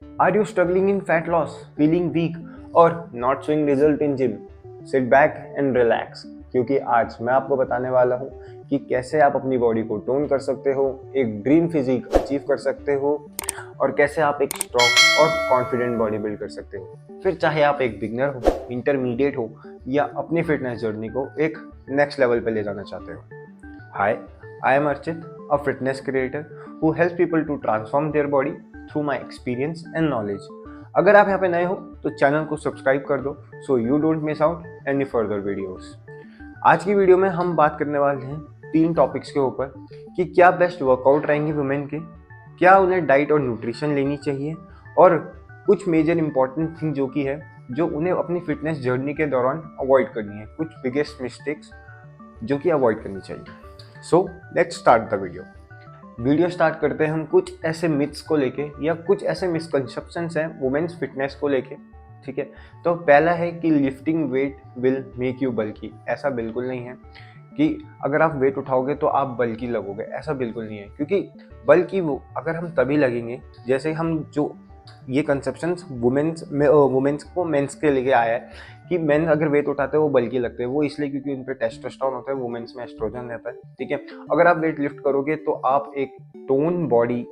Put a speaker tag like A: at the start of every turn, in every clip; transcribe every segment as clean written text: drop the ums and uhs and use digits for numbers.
A: Are you struggling in fat loss, feeling weak, or not showing result in gym? Sit back and relax, क्योंकि आज मैं आपको बताने वाला हूँ कि कैसे आप अपनी बॉडी को टोन कर सकते हो, एक ड्रीम फिजिक अचीव कर सकते हो और कैसे आप एक स्ट्रॉन्ग और कॉन्फिडेंट बॉडी बिल्ड कर सकते हो। फिर चाहे आप एक बिगनर हो, इंटरमीडिएट हो या अपनी फिटनेस जर्नी को एक नेक्स्ट लेवल पे ले जाना चाहते हो। Hi, I am Archit, a fitness creator who helps people to transform their body through my experience and knowledge. अगर आप यहाँ पे नए हो तो चैनल को सब्सक्राइब कर दो so you don't miss out any further videos. आज की वीडियो में हम बात करने वाले हैं 3 टॉपिक्स के ऊपर कि क्या बेस्ट वर्कआउट रहेंगे वुमेन के, क्या उन्हें डाइट और न्यूट्रिशन लेनी चाहिए और कुछ मेजर इंपॉर्टेंट थिंग जो कि है जो उन्हें अपनी फिटनेस जर्नी के दौरान अवॉइड करनी है, कुछ बिगेस्ट मिस्टेक्स जो कि अवॉइड करनी चाहिए। So let's start the video start करते हैं हम कुछ ऐसे मिथ्स को लेके या कुछ ऐसे मिसकंसेप्शंस हैं वुमेन्स फिटनेस को लेके। ठीक है, तो पहला है कि lifting weight will make you bulky. ऐसा बिल्कुल नहीं है कि अगर आप वेट उठाओगे तो आप बल्की लगोगे, ऐसा बिल्कुल नहीं है। क्योंकि बल्कि वो अगर हम तभी लगेंगे जैसे हम जो ये कंसेप्शंस वुमेन्स को मेंस के लेके आया है कि मेन अगर वेट उठाते हैं वो बल्की लगते हैं, वो इसलिए क्योंकि उन पे टेस्टोस्टेरोन होता है, वुमेन्स में एस्ट्रोजन रहता है। ठीक है, अगर आप वेट लिफ्ट करोगे तो आप एक टोन बॉडी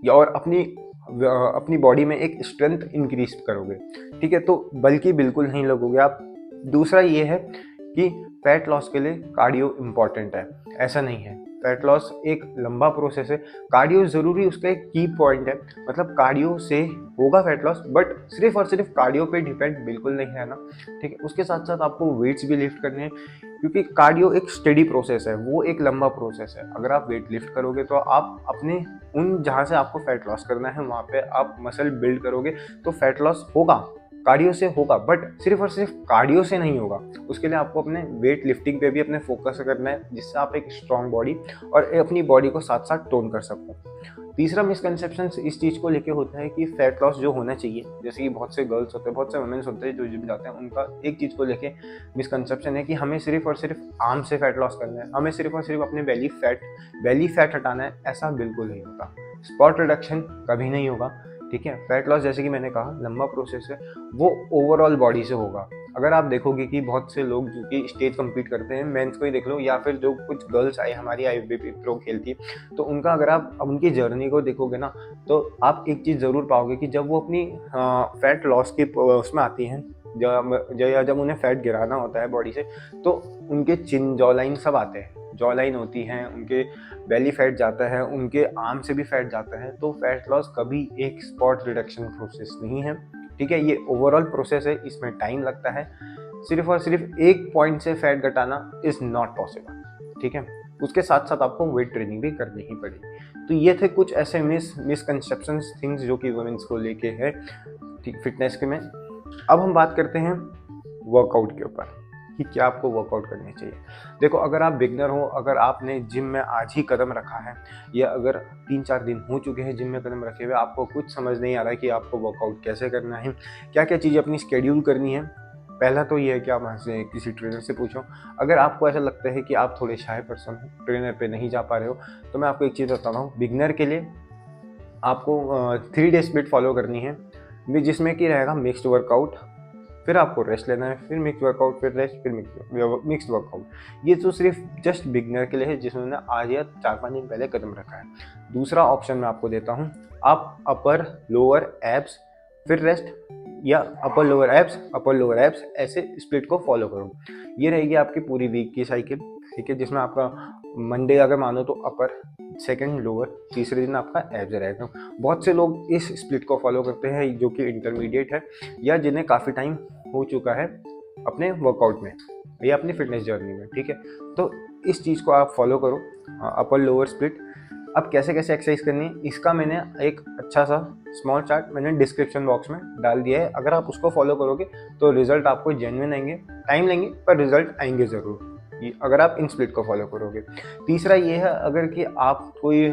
A: या और अपनी बॉडी में एक स्ट्रेंथ इंक्रीज करोगे। ठीक है, तो बल्कि बिल्कुल नहीं लगोगे आप। दूसरा ये है कि फैट लॉस के लिए कार्डियो इम्पॉर्टेंट है, ऐसा नहीं है। फैट लॉस एक लंबा प्रोसेस है, कार्डियो ज़रूरी उसका एक की पॉइंट है। मतलब कार्डियो से होगा फैट लॉस, बट सिर्फ और सिर्फ कार्डियो पे डिपेंड बिल्कुल नहीं है ना। ठीक है, उसके साथ साथ आपको वेट्स भी लिफ्ट करने हैं, क्योंकि कार्डियो एक स्टेडी प्रोसेस है, वो एक लंबा प्रोसेस है। अगर आप वेट लिफ्ट करोगे तो आप अपने उन जहाँ से आपको फैट लॉस करना है वहाँ पे आप मसल बिल्ड करोगे, तो फैट लॉस होगा, कार्डियो से होगा, बट सिर्फ और सिर्फ कार्डियो से नहीं होगा। उसके लिए आपको अपने वेट लिफ्टिंग पे भी अपने फोकस करना है, जिससे आप एक स्ट्रॉन्ग बॉडी और अपनी बॉडी को साथ साथ टोन कर सको। तीसरा मिसकंसेप्शन इस चीज़ को लेके होता है कि फैट लॉस जो होना चाहिए, जैसे कि बहुत से गर्ल्स होते हैं, बहुत से वुमेन्स होते हैं जो जिम जाते हैं, उनका एक चीज़ को लेके मिसकंसेप्शन है कि हमें सिर्फ और सिर्फ आर्म से फैट लॉस करना है, हमें सिर्फ और सिर्फ अपने बेली फैट हटाना है। ऐसा बिल्कुल नहीं होता। स्पॉट रिडक्शन कभी नहीं होगा। ठीक है, फैट लॉस जैसे कि मैंने कहा लंबा प्रोसेस है, वो ओवरऑल बॉडी से होगा। अगर आप देखोगे कि बहुत से लोग जो कि स्टेज कम्पीट करते हैं, मेंस को ही देख लो या फिर जो कुछ गर्ल्स आई हमारी IFBB प्रो खेलती है, तो उनका अगर आप उनकी जर्नी को देखोगे ना, तो आप एक चीज़ ज़रूर पाओगे कि जब वो अपनी फैट लॉस की उसमें आती हैं, जब उन्हें फैट गिराना होता है बॉडी से, तो उनके चिन जॉ लाइन सब आते हैं, जॉ लाइन होती हैं, उनके बेली फैट जाता है, उनके आर्म से भी फैट जाता है। तो फैट लॉस कभी एक स्पॉट रिडक्शन प्रोसेस नहीं है। ठीक है, ये ओवरऑल प्रोसेस है, इसमें टाइम लगता है। सिर्फ और सिर्फ एक पॉइंट से फैट घटाना इज नॉट पॉसिबल। ठीक है, उसके साथ साथ आपको वेट ट्रेनिंग भी करनी ही पड़ेगी। तो ये थे कुछ ऐसे मिसकंसेप्शंस थिंग्स जो कि वुमेन्स को लेके है फिटनेस के में। अब हम बात करते हैं वर्कआउट के ऊपर कि क्या आपको वर्कआउट करनी चाहिए। देखो, अगर आप बिगनर हो, अगर आपने जिम में आज ही कदम रखा है या अगर 3-4 दिन हो चुके हैं जिम में कदम रखे हुए, आपको कुछ समझ नहीं आ रहा है कि आपको वर्कआउट कैसे करना है, क्या क्या चीज़ें अपनी शेड्यूल करनी है, पहला तो ये है कि आप वहाँ से किसी ट्रेनर से पूछो। अगर आपको ऐसा लगता है कि आप थोड़े शाय पर्सन हो, ट्रेनर पे नहीं जा पा रहे हो, तो मैं आपको एक चीज़ बताता हूँ। बिगनर के लिए आपको 3 डे स्प्लिट फॉलो करनी है, जिसमें कि रहेगा मिक्स्ड वर्कआउट, फिर आपको रेस्ट लेना है, फिर मिक्स वर्कआउट, फिर रेस्ट, फिर मिक्स वर्कआउट। ये तो सिर्फ जस्ट बिगनर के लिए है जिन्होंने आज या 4-5 दिन पहले कदम रखा है। दूसरा ऑप्शन मैं आपको देता हूँ, आप अपर लोअर एब्स फिर रेस्ट, या अपर लोअर एब्स ऐसे स्प्लिट को फॉलो करो। ये रहेगी आपकी पूरी वीक की साइकिल। ठीक है, जिसमें आपका मंडे अगर मानो तो अपर, सेकंड लोअर, तीसरे दिन आपका एब्स रहेगा। बहुत से लोग इस स्प्लिट को फॉलो करते हैं जो कि इंटरमीडिएट है या जिन्हें काफ़ी टाइम हो चुका है अपने वर्कआउट में या अपनी फिटनेस जर्नी में। ठीक है, तो इस चीज़ को आप फॉलो करो, अपर लोअर स्प्लिट। अब कैसे कैसे एक्सरसाइज करनी है, इसका मैंने एक अच्छा सा स्मॉल चार्ट मैंने डिस्क्रिप्शन बॉक्स में डाल दिया है। अगर आप उसको फॉलो करोगे तो रिजल्ट आपको जेन्युइन आएंगे, टाइम लेंगे पर रिजल्ट आएंगे ज़रूर, अगर आप इन स्प्लिट को फॉलो करोगे। तीसरा ये है, अगर कि आप कोई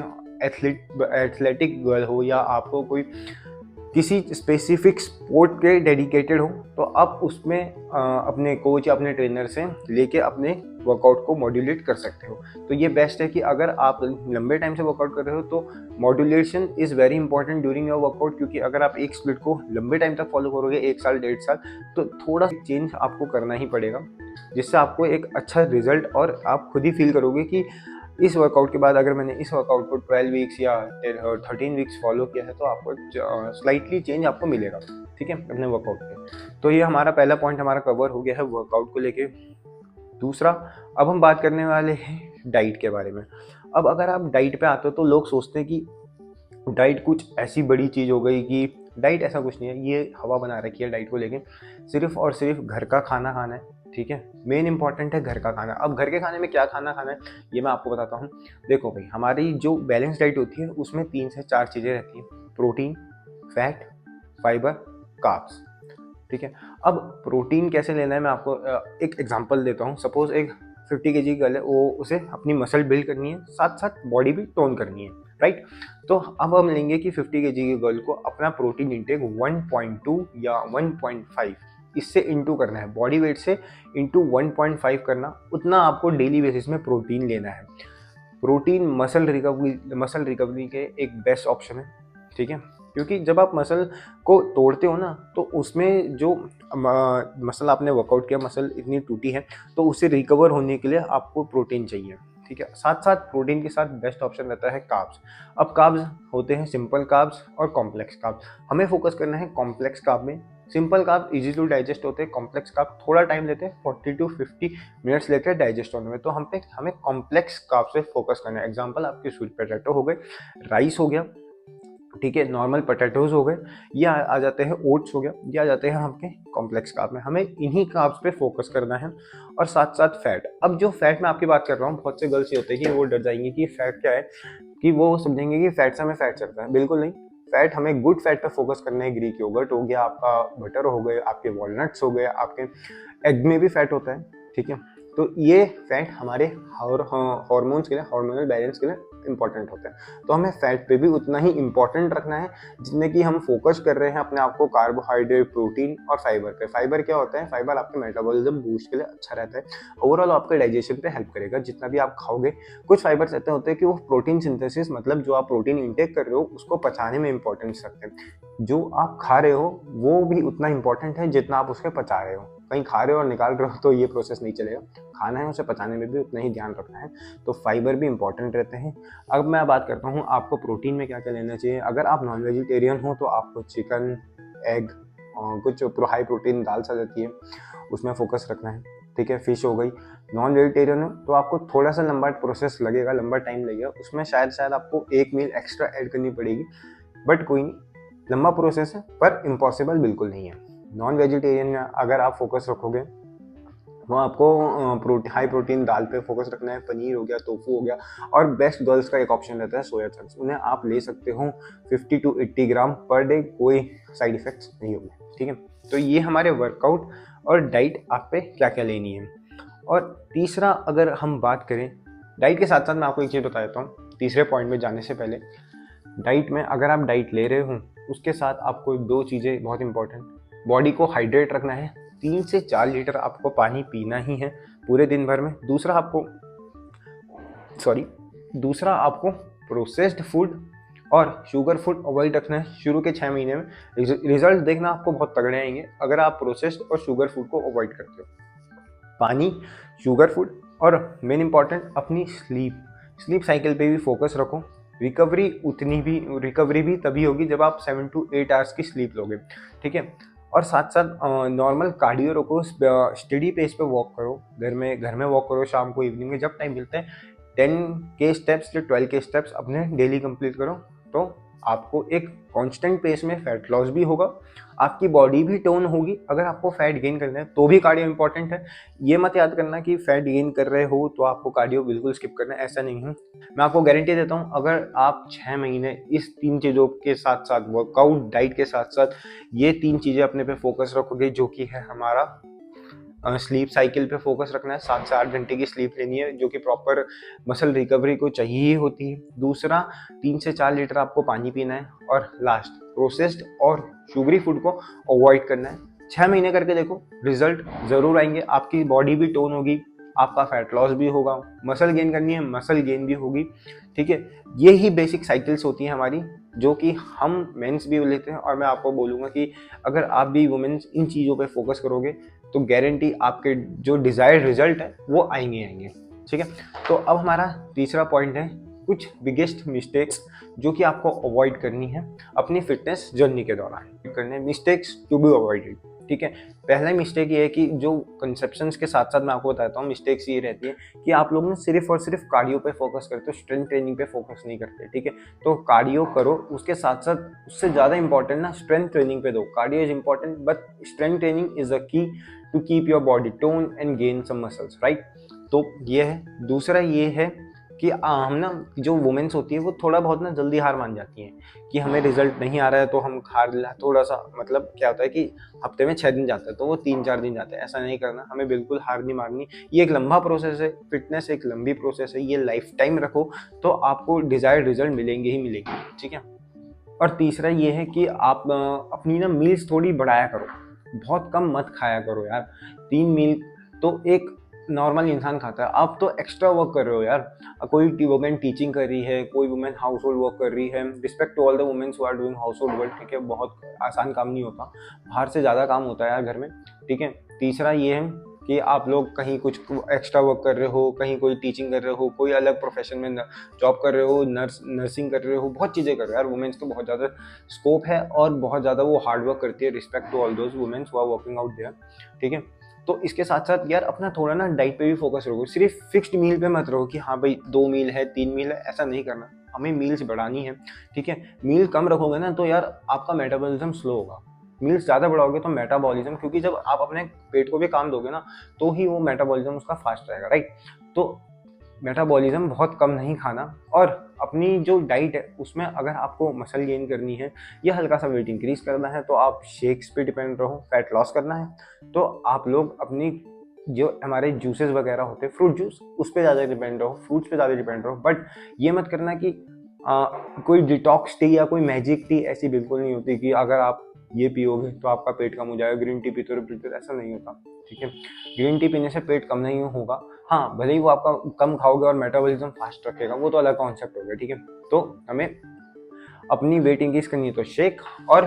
A: एथलेटिक गर्ल हो या आपको कोई किसी स्पेसिफिक स्पोर्ट के डेडिकेटेड हो तो आप उसमें अपने कोच या अपने ट्रेनर से लेके अपने वर्कआउट को मॉड्यूलेट कर सकते हो। तो ये बेस्ट है कि अगर आप लंबे टाइम से वर्कआउट कर रहे हो तो modulation is very important during your workout, क्योंकि अगर आप एक स्प्लिट को लंबे टाइम तक फॉलो करोगे 1 साल 1.5 साल, तो थोड़ा चेंज आपको करना ही पड़ेगा, जिससे आपको एक अच्छा रिजल्ट और आप खुद ही फील करोगे कि इस वर्कआउट के बाद अगर मैंने इस वर्कआउट को 12 वीक्स या 13 वीक्स फॉलो किया है तो आपको स्लाइटली चेंज आपको मिलेगा, ठीक है, अपने वर्कआउट पे। तो ये हमारा पहला पॉइंट हमारा कवर हो गया है वर्कआउट को लेके। दूसरा, अब हम बात करने वाले हैं डाइट के बारे में। अब अगर आप डाइट पे आते हो तो लोग सोचते हैं कि डाइट कुछ ऐसी बड़ी चीज़ हो गई कि डाइट ऐसा कुछ नहीं है, ये हवा बना रखी है डाइट को लेके। सिर्फ और सिर्फ घर का खाना खाना है, ठीक है, मेन इंपॉर्टेंट है घर का खाना। अब घर के खाने में क्या खाना खाना है ये मैं आपको बताता हूँ। देखो भाई, हमारी जो बैलेंस डाइट होती है उसमें 3 से 4 चीज़ें रहती हैं: प्रोटीन, फैट, फाइबर, कार्ब्स, ठीक है। अब प्रोटीन कैसे लेना है मैं आपको एक एग्जांपल देता हूँ। सपोज एक 50 kg की गर्ल है, वो उसे अपनी मसल बिल्ड करनी है, साथ साथ बॉडी भी टोन करनी है, राइट। तो अब हम लेंगे कि 50 kg की गर्ल को अपना प्रोटीन इंटेक 1.2 या 1.5 इससे इंटू करना है, बॉडी वेट से इंटू 1.5 करना, उतना आपको डेली बेसिस में प्रोटीन लेना है। प्रोटीन मसल रिकवरी के एक बेस्ट ऑप्शन है, ठीक है, क्योंकि जब आप मसल को तोड़ते हो ना तो उसमें जो मसल आपने वर्कआउट किया, मसल इतनी टूटी है तो उसे रिकवर होने के लिए आपको प्रोटीन चाहिए, ठीक है। साथ साथ प्रोटीन के साथ बेस्ट ऑप्शन रहता है कार्ब्स। अब कार्ब्स होते हैं सिंपल कार्ब्स और कॉम्प्लेक्स कार्ब्स। हमें फोकस करना है कॉम्प्लेक्स कार्ब में। Simple carb easy to digest होते हैं, कॉम्प्लेक्स कार्ब थोड़ा टाइम लेते हैं, 40 to 50 मिनट्स लेते हैं डाइजेस्ट होने में। तो हमें कॉम्प्लेक्स कार्ब पे फोकस करना है। एग्जांपल आपके स्वीट पोटैटो हो गए, राइस हो गया, ठीक है, नॉर्मल पोटैटोज हो गए, ये आ जाते हैं, ओट्स हो गया, ये आ जाते हैं आपके कॉम्प्लेक्स कार्ब में। हमें इन्हीं कार्ब्स पे फोकस करना है और साथ साथ फैट। अब जो फैट मैं आपकी बात कर रहा हूँ, बहुत से गर्ल्स ये होते हैं कि वो डर जाएंगे कि फैट क्या है, कि वो समझेंगे कि फैट से हमें फैट चढ़ता है। बिल्कुल नहीं, फैट हमें गुड फैट पे फोकस करना है। ग्रीक योगर्ट हो गया, आपका बटर हो गए, आपके वॉलनट्स हो गए, आपके एग में भी फैट होता है, ठीक है। तो ये फैट हमारे हार्मोन्स के लिए, हार्मोनल बैलेंस के लिए इंपॉर्टेंट होते हैं। तो हमें फैट पे भी उतना ही इंपॉर्टेंट रखना है जितने कि हम फोकस कर रहे हैं अपने आप को कार्बोहाइड्रेट, प्रोटीन और फाइबर पे। फाइबर क्या होता है? फाइबर आपके मेटाबॉलिज्म बूस्ट के लिए अच्छा रहता है, ओवरऑल आपके डाइजेशन पे हेल्प करेगा। जितना भी आप खाओगे, कुछ फाइबर्स ऐसे होते हैं कि वो प्रोटीन सिंथेसिस, मतलब जो आप प्रोटीन इंटेक कर रहे हो उसको पचाने में इंपॉर्टेंस रखते हैं। जो आप खा रहे हो वो भी उतना इंपॉर्टेंट है जितना आप उसके पचा रहे हो। कहीं खा रहे हो और निकाल रहे हो तो ये प्रोसेस नहीं चलेगा। खाना है, उसे पचाने में भी उतना ही ध्यान रखना है। तो फाइबर भी इंपॉर्टेंट रहते हैं। अब मैं बात करता हूँ आपको प्रोटीन में क्या क्या लेना चाहिए। अगर आप नॉन वेजिटेरियन हो तो आपको चिकन, एग, कुछ हाई प्रोटीन दाल सा जाती है उसमें फोकस रखना है, ठीक है। फिश हो गई। नॉन वेजिटेरियन हो तो आपको थोड़ा सा लंबा प्रोसेस लगेगा, लंबा टाइम लगेगा, उसमें शायद आपको एक मील एक्स्ट्रा ऐड करनी पड़ेगी, बट कोई नहीं, लंबा प्रोसेस है पर इम्पॉसिबल बिल्कुल नहीं है। नॉन वेजिटेरियन में अगर आप फोकस रखोगे वो आपको हाई प्रोटीन दाल पे फोकस रखना है। पनीर हो गया, टोफू हो गया, और बेस्ट गर्ल्स का एक ऑप्शन रहता है सोया चंक्स। उन्हें आप ले सकते हो 50 to 80 ग्राम पर डे, कोई साइड इफेक्ट्स नहीं होंगे, ठीक है। तो ये हमारे वर्कआउट और डाइट आप पे क्या क्या लेनी है। और तीसरा, अगर हम बात करें डाइट के साथ साथ, मैं आपको एक चीज़ बता देता हूँ तीसरे पॉइंट में जाने से पहले। डाइट में अगर आप डाइट ले रहे हो उसके साथ आपको 2 चीज़ें बहुत इंपॉर्टेंट, बॉडी को हाइड्रेट रखना है। 3 से 4 लीटर आपको पानी पीना ही है पूरे दिन भर में। दूसरा आपको प्रोसेस्ड फूड और शुगर फूड अवॉइड रखना है शुरू के 6 महीने में। रिजल्ट देखना आपको बहुत तगड़े आएंगे अगर आप प्रोसेस्ड और शुगर फूड को अवॉइड करते हो। पानी, शुगर फूड और मेन इंपॉर्टेंट अपनी स्लीप साइकिल पे भी फोकस रखो। रिकवरी भी तभी होगी जब आप 7 to 8 आवर्स की स्लीप लोगे, ठीक है। और साथ साथ नॉर्मल कार्डियो रखो, स्टडी पेस पे वॉक करो, घर में वॉक करो, शाम को, इवनिंग में जब टाइम मिलता है 10K स्टेप्स या 12K स्टेप्स अपने डेली कंप्लीट करो। तो आपको एक कांस्टेंट पेस में फैट लॉस भी होगा, आपकी बॉडी भी टोन होगी। अगर आपको फैट गेन करना है तो भी कार्डियो इंपॉर्टेंट है। ये मत याद करना कि फैट गेन कर रहे हो तो आपको कार्डियो बिल्कुल स्किप करना है, ऐसा नहीं है। मैं आपको गारंटी देता हूँ, अगर आप 6 महीने इस 3 चीज़ों के साथ साथ, वर्कआउट, डाइट के साथ साथ ये 3 चीज़ें अपने पे फोकस रखोगे, जो कि है हमारा स्लीप साइकिल पे फोकस रखना है। 7 से 8 घंटे की स्लीप लेनी है जो कि प्रॉपर मसल रिकवरी को चाहिए ही होती है। दूसरा, 3 से 4 लीटर आपको पानी पीना है। और लास्ट, प्रोसेस्ड और शुगरी फूड को अवॉइड करना है। 6 महीने करके देखो, रिजल्ट ज़रूर आएंगे। आपकी बॉडी भी टोन होगी, आपका फैट लॉस भी होगा, मसल गेन करनी है, मसल गेन भी होगी। ठीक है, ये ही बेसिक साइकिल्स होती हैं हमारी, जो कि हम मेंस भी लेते हैं। और मैं आपको बोलूँगा कि अगर आप भी वुमेन्स इन चीज़ों पे फोकस करोगे तो गारंटी आपके जो डिज़ायर्ड रिजल्ट है वो आएंगे। ठीक है, तो अब हमारा तीसरा पॉइंट है कुछ बिगेस्ट मिस्टेक्स जो कि आपको अवॉइड करनी है अपनी फिटनेस जर्नी के दौरान। करने मिस्टेक्स टू बी अवॉइडेड। ठीक है, पहला मिस्टेक ये है कि जो कंसेप्शंस के साथ साथ मैं आपको बताता हूँ, मिस्टेक्स ये रहती है कि आप लोग ना सिर्फ और सिर्फ कार्डियो पे फोकस करते हो, स्ट्रेंथ ट्रेनिंग पे फोकस नहीं करते। ठीक है, तो कार्डियो करो, उसके साथ साथ उससे ज़्यादा इंपॉर्टेंट ना स्ट्रेंथ ट्रेनिंग पे दो। Cardio is important but strength training is a key to keep your body tone and gain some muscles, right. तो ये है। दूसरा ये है कि हम ना जो वुमेन्स होती है वो थोड़ा बहुत ना जल्दी हार मान जाती हैं कि हमें रिजल्ट नहीं आ रहा है तो हम थोड़ा सा, मतलब क्या होता है कि हफ्ते में 6 दिन जाता है तो वो 3-4 दिन जाते हैं। ऐसा नहीं करना, हमें बिल्कुल हार नहीं मारनी। ये एक लंबा प्रोसेस है, फिटनेस एक लंबी प्रोसेस है, ये लाइफ टाइम रखो तो आपको डिजायर्ड रिजल्ट मिलेंगे ही मिलेंगे। ठीक है, और तीसरा ये है कि आप अपनी ना मील्स थोड़ी बढ़ाया करो, बहुत कम मत खाया करो यार। 3 मील तो एक नॉर्मल इंसान खाता है, आप तो एक्स्ट्रा वर्क कर रहे हो यार। कोई वुमेन टीचिंग कर रही है, कोई वुमेन हाउस होल्ड वर्क कर रही है। Respect to all the womens who are doing household work. ठीक है, बहुत आसान काम नहीं होता, बाहर से ज़्यादा काम होता है यार घर में। ठीक है, तीसरा ये है कि आप लोग कहीं कुछ एक्स्ट्रा वर्क कर रहे हो, कहीं कोई टीचिंग कर रहे हो, कोई अलग प्रोफेशन में जॉब कर रहे हो, नर्सिंग कर रहे हो, बहुत चीज़ें कर रहे हो यार। वुमेन्स को बहुत ज़्यादा स्कोप है और बहुत ज़्यादा वो हार्ड वर्क करती है। Respect to all those womens who are working out there. ठीक है, तो इसके साथ साथ यार अपना थोड़ा ना डाइट पे भी फोकस रखो। सिर्फ फिक्स्ड मील पे मत रहो कि हाँ भाई 2 मील है, 3 मील है, ऐसा नहीं करना। हमें मील्स बढ़ानी है। ठीक है, मील कम रखोगे ना तो यार आपका मेटाबॉलिज्म स्लो होगा। मील्स ज़्यादा बढ़ाओगे तो मेटाबॉलिज्म, क्योंकि जब आप अपने पेट को भी काम दोगे ना तो ही वो मेटाबॉलिज्म उसका फास्ट रहेगा, राइट। तो मेटाबॉलिज्म बहुत कम नहीं खाना, और अपनी जो डाइट है उसमें अगर आपको मसल गेन करनी है या हल्का सा वेट इंक्रीज करना है तो आप शेक्स पे डिपेंड रहो। फैट लॉस करना है तो आप लोग अपनी जो हमारे जूसेस वगैरह होते हैं, फ्रूट जूस, उस पर ज़्यादा डिपेंड रहो, फ्रूट्स पे ज़्यादा डिपेंड रहो। बट ये मत करना कि कोई डिटॉक्स टी या कोई मैजिक टी ऐसी बिल्कुल नहीं होती कि अगर आप ये पियोगे तो आपका पेट कम हो जाएगा, ग्रीन टी पीते रहो, ऐसा नहीं होता। ठीक है, ग्रीन टी पीने से पेट कम नहीं होगा। हाँ, भले ही वो आपका कम खाओगे और मेटाबॉलिज्म फास्ट रखेगा, वो तो अलग कॉन्सेप्ट हो गया। ठीक है, तो हमें अपनी वेट इंक्रीज करनी है तो शेक, और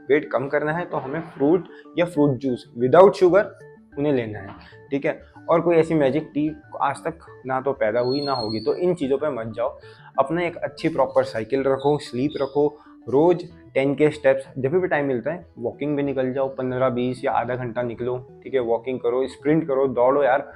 A: वेट कम करना है तो हमें फ्रूट या फ्रूट जूस विदाउट शुगर उन्हें लेना है। ठीक है, और कोई ऐसी मैजिक टी आज तक ना तो पैदा हुई ना होगी, तो इन चीज़ों पे मत जाओ। अपना एक अच्छी प्रॉपर साइकिल रखो, स्लीप रखो, रोज 10 के स्टेप्स जब भी टाइम मिलता है वॉकिंग भी निकल जाओ, 15-20 या आधा घंटा निकलो। ठीक है, वॉकिंग करो, स्प्रिंट करो, दौड़ो यार,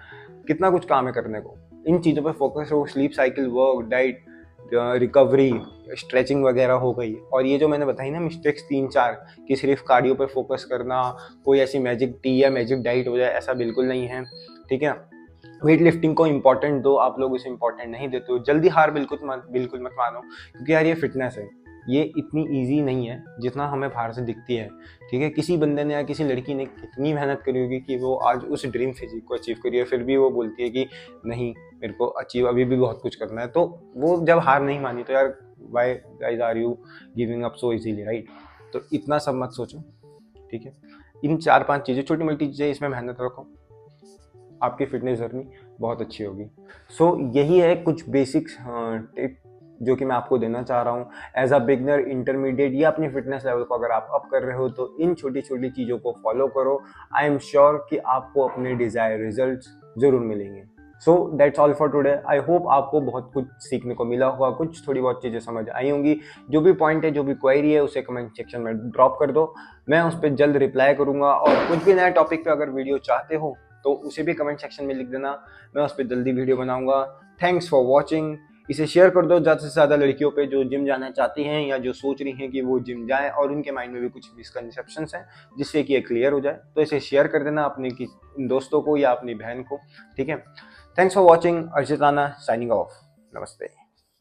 A: कितना कुछ काम है करने को। इन चीज़ों पे फोकस हो, sleep cycle, work, diet, recovery, stretching वगैरह हो गई। और ये जो मैंने बताई ना मिस्टेक्स 3-4 कि सिर्फ कार्डियो पे फोकस करना, कोई ऐसी मैजिक टी या मैजिक डाइट हो जाए, ऐसा बिल्कुल नहीं है। ठीक है, वेट लिफ्टिंग को इंपॉर्टेंट दो, आप लोग इसे इंपॉर्टेंट नहीं देते हो। जल्दी हार बिल्कुल मत मानो, क्योंकि यार ये फिटनेस है, ये इतनी इजी नहीं है जितना हमें बाहर से दिखती है। ठीक है, किसी बंदे ने या किसी लड़की ने कितनी मेहनत करी होगी कि वो आज उस ड्रीम फिजिक को अचीव करी है, फिर भी वो बोलती है कि नहीं, मेरे को अचीव अभी भी बहुत कुछ करना है। तो वो जब हार नहीं मानी तो यार why guys are you giving up so easily, right. तो इतना सब मत सोचो। ठीक है, इन 4-5 चीज़ें, छोटी मोटी चीज़ें, इसमें मेहनत रखो, आपकी फिटनेस जर्नी बहुत अच्छी होगी। सो यही है कुछ बेसिक्स टिप जो कि मैं आपको देना चाह रहा हूँ। एज अ बिगनर, इंटरमीडिएट या अपनी फिटनेस लेवल को अगर आप अप कर रहे हो तो इन छोटी छोटी चीज़ों को फॉलो करो। आई एम श्योर कि आपको अपने डिज़ायर रिजल्ट्स ज़रूर मिलेंगे। So that's all for today. I hope आपको बहुत कुछ सीखने को मिला होगा, कुछ थोड़ी बहुत चीज़ें समझ आई होंगी। जो भी पॉइंट है, जो भी क्वेरी है, उसे कमेंट सेक्शन में ड्रॉप कर दो, मैं उस पर जल्द रिप्लाई करूँगा। और कुछ भी नया टॉपिक पे अगर वीडियो चाहते हो तो उसे भी कमेंट सेक्शन में लिख देना, मैं उस पर जल्दी वीडियो बनाऊंगा। Thanks for watching. इसे शेयर कर दो ज़्यादा से ज़्यादा लड़कियों पे जो जिम जाना चाहती हैं या जो सोच रही हैं कि वो जिम जाएं और उनके माइंड में भी कुछ मिसकंसेप्शंस हैं, जिससे कि ये क्लियर हो जाए। तो इसे शेयर कर देना अपने दोस्तों को या अपनी बहन को। ठीक है, थैंक्स फॉर वॉचिंग। अर्जित राणा साइनिंग ऑफ। नमस्ते।